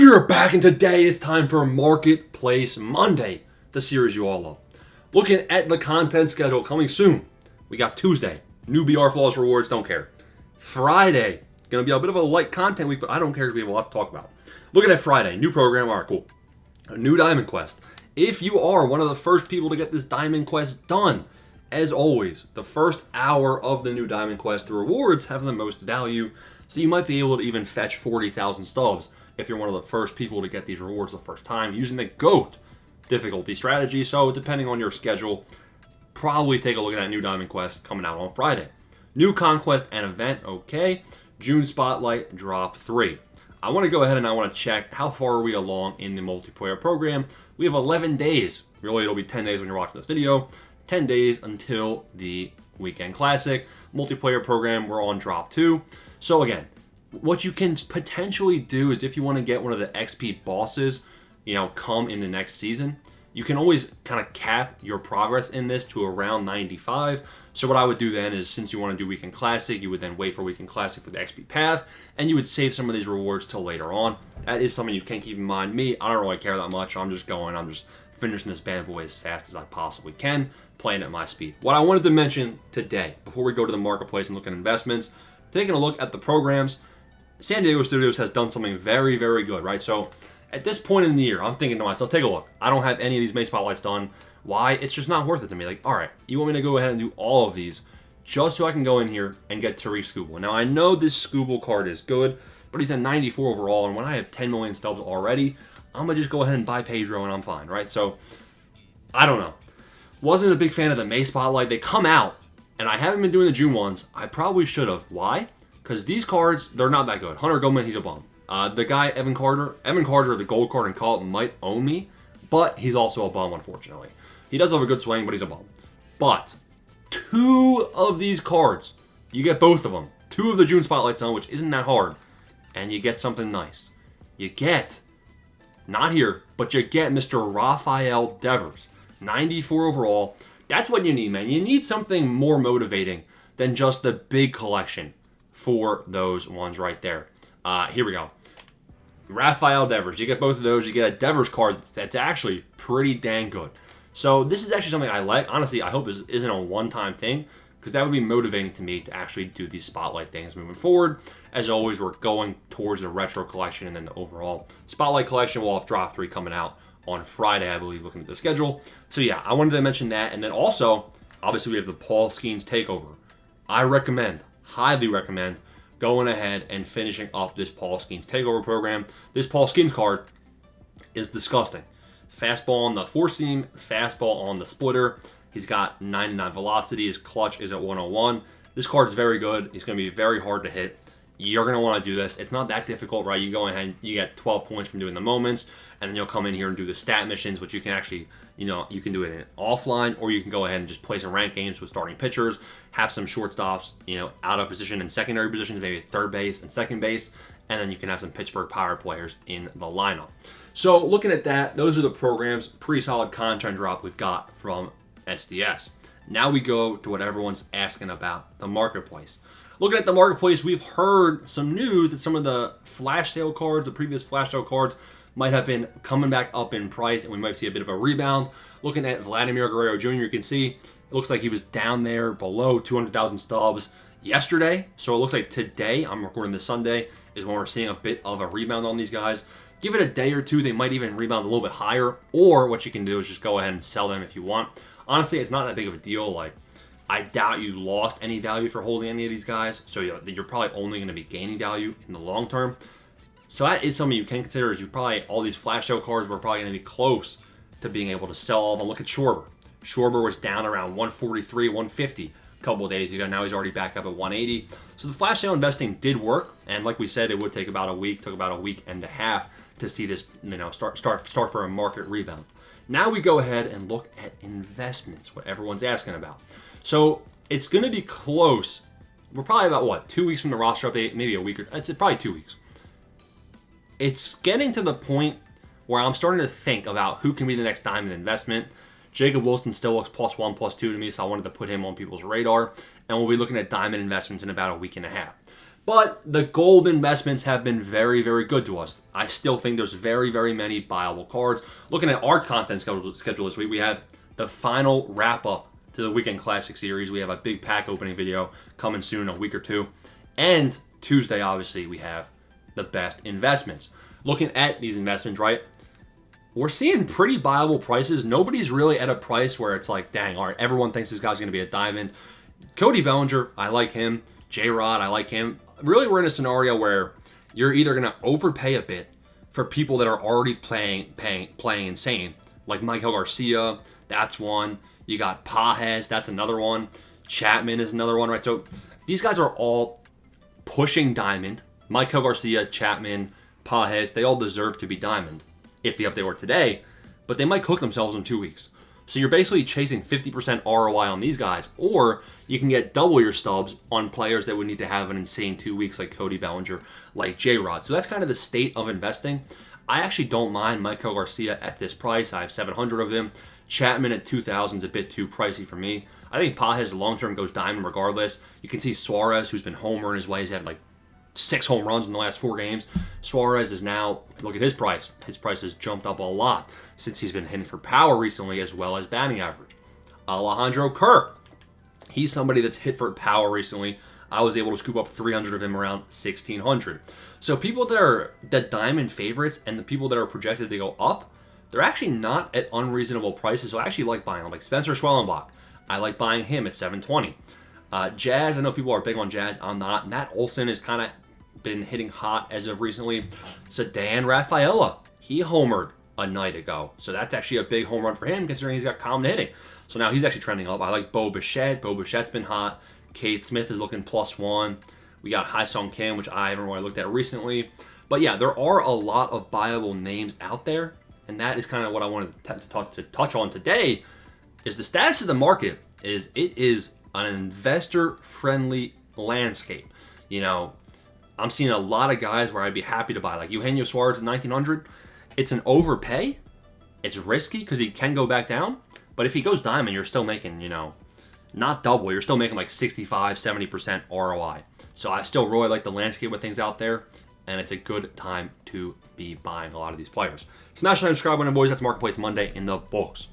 We are back, and today it's time for Marketplace Monday, the series you all love. Looking at the content schedule coming soon, we got Tuesday, new BR Flawless Rewards, don't care. Friday, going to be a bit of a light content week, but I don't care because we have a lot to talk about. Looking at Friday, new program, alright, cool. A new Diamond Quest. If you are one of the first people to get this Diamond Quest done, as always, the first hour of the new Diamond Quest, the rewards have the most value, so you might be able to even fetch 40,000 stubs if you're one of the first people to get these rewards the first time using the GOAT difficulty strategy. So depending on your schedule, probably take a look at that new Diamond Quest coming out on Friday. New Conquest and event, okay. June Spotlight, drop 3. I want to go ahead and I want to check how far are we along in the multiplayer program. We have 11 days. Really, it'll be 10 days when you're watching this video. 10 days until the Weekend Classic. Multiplayer program, we're on drop 2. So again, what you can potentially do is if you want to get one of the XP bosses, come in the next season, you can always kind of cap your progress in this to around 95. So what I would do then is, since you want to do Weekend Classic, you would then wait for Weekend Classic for the XP path, and you would save some of these rewards till later on. That is something you can keep in mind. Me, I don't really care that much. I'm just finishing this bad boy as fast as I possibly can, playing at my speed. What I wanted to mention today, before we go to the marketplace and look at investments, taking a look at the programs, San Diego Studios has done something very, very good, right? So at this point in the year, I'm thinking to myself, take a look. I don't have any of these May Spotlights done. Why? It's just not worth it to me. Like, all right, you want me to go ahead and do all of these just so I can go in here and get Tariq Skubal. Now, I know this Skubal card is good, but he's at 94 overall, and when I have 10 million stubs already, I'm going to just go ahead and buy Pedro and I'm fine, right? So, I don't know. Wasn't a big fan of the May Spotlight. They come out, and I haven't been doing the June ones. I probably should have. Why? Because these cards, they're not that good. Hunter Gomez, he's a bum. The guy, Evan Carter, the gold card and call it might own me, but he's also a bum, unfortunately. He does have a good swing, but he's a bum. But 2 of these cards, you get both of them. 2 of the June Spotlights on, which isn't that hard, and you get something nice. You get, not here, but you get Mr. Rafael Devers, 94 overall. That's what you need, man. You need something more motivating than just the big collection for those ones right there. Here we go. Rafael Devers. You get both of those. You get a Devers card that's actually pretty dang good. So this is actually something I like. Honestly, I hope this isn't a one-time thing, because that would be motivating to me to actually do these Spotlight things moving forward. As always, we're going towards the Retro Collection and then the overall Spotlight Collection. We'll have Drop 3 coming out on Friday, I believe, looking at the schedule. So yeah, I wanted to mention that. And then also, obviously, we have the Paul Skeens Takeover. I highly recommend, going ahead and finishing up this Paul Skeens Takeover program. This Paul Skeens card is disgusting. Fastball on the four seam, fastball on the splitter. He's got 99 velocity. His clutch is at 101. This card is very good. He's going to be very hard to hit. You're going to want to do this. It's not that difficult, right? You go ahead, you get 12 points from doing the moments, and then you'll come in here and do the stat missions, which you can actually, you can do it in offline, or you can go ahead and just play some ranked games with starting pitchers, have some shortstops, out of position and secondary positions, maybe third base and second base, and then you can have some Pittsburgh Power players in the lineup. So looking at that, those are the programs. Pretty solid content drop we've got from SDS. Now we go to what everyone's asking about, the marketplace. Looking at the marketplace, we've heard some news that some of the flash sale cards, the previous flash sale cards, might have been coming back up in price, and we might see a bit of a rebound. Looking at Vladimir Guerrero Jr., you can see it looks like he was down there below 200,000 stubs yesterday. So it looks like today, I'm recording this Sunday, is when we're seeing a bit of a rebound on these guys. Give it a day or two, they might even rebound a little bit higher, or what you can do is just go ahead and sell them if you want. Honestly, it's not that big of a deal. Like, I doubt you lost any value for holding any of these guys, so you're probably only going to be gaining value in the long term. So that is something you can consider, is all these flash sale cards were probably going to be close to being able to sell all of them. Look at Schwarber. Schwarber was down around 143, 150 a couple of days ago. Now he's already back up at 180. So the flash sale investing did work, and like we said, it would take about a week, took about a week and a half to see this, start for a market rebound. Now we go ahead and look at investments, what everyone's asking about. So it's going to be close. We're probably about, 2 weeks from the roster update, maybe a week, it's probably 2 weeks. It's getting to the point where I'm starting to think about who can be the next diamond investment. Jacob Wilson still looks +1, +2 to me, so I wanted to put him on people's radar. And we'll be looking at diamond investments in about a week and a half. But the gold investments have been very, very good to us. I still think there's very, very many buyable cards. Looking at our content schedule this week, we have the final wrap-up to the Weekend Classic Series. We have a big pack opening video coming soon, a week or two. And Tuesday, obviously, we have the best investments. Looking at these investments, right, we're seeing pretty buyable prices. Nobody's really at a price where it's like, dang, all right, everyone thinks this guy's going to be a diamond. Cody Bellinger, I like him. J-Rod, I like him. Really, we're in a scenario where you're either going to overpay a bit for people that are already playing insane, like Michael Garcia, that's one. You got Pages, that's another one. Chapman is another one, right? So these guys are all pushing diamond. Michael Garcia, Chapman, Pages, they all deserve to be diamond if the update were today, but they might cook themselves in 2 weeks. So you're basically chasing 50% ROI on these guys, or you can get double your stubs on players that would need to have an insane 2 weeks like Cody Bellinger, like J-Rod. So that's kind of the state of investing. I actually don't mind Michael Garcia at this price. I have 700 of him. Chapman at 2,000 is a bit too pricey for me. I think Pages long-term goes diamond regardless. You can see Suarez, who's been homering his way. He's had like 6 home runs in the last 4 games. Suarez is now, look at his price. His price has jumped up a lot since he's been hitting for power recently as well as batting average. Alejandro Kirk, he's somebody that's hit for power recently. I was able to scoop up 300 of him around 1,600. So people that are the diamond favorites and the people that are projected to go up, they're actually not at unreasonable prices. So I actually like buying them. Like Spencer Schwellenbach, I like buying him at 720. Jazz, I know people are big on Jazz. I'm not. Matt Olson has kind of been hitting hot as of recently. Sedan Rafaela, he homered a night ago. So that's actually a big home run for him considering he's got common hitting. So now he's actually trending up. I like Bo Bichette. Bo Bichette's been hot. Keith Smith is looking +1. We got Hai-Sung Kim, which I haven't really looked at recently. But yeah, there are a lot of buyable names out there. And that is kind of what I wanted to touch on today, is the status of the market is it is an investor-friendly landscape. You know, I'm seeing a lot of guys where I'd be happy to buy. Like Eugenio Suarez at 1,900. It's an overpay. It's risky because he can go back down. But if he goes diamond, you're still making, you know, not double. You're still making like 65, 70% ROI. So I still really like the landscape with things out there. And it's a good time to be buying a lot of these players. Smash like, subscribe, boys. That's Marketplace Monday in the books.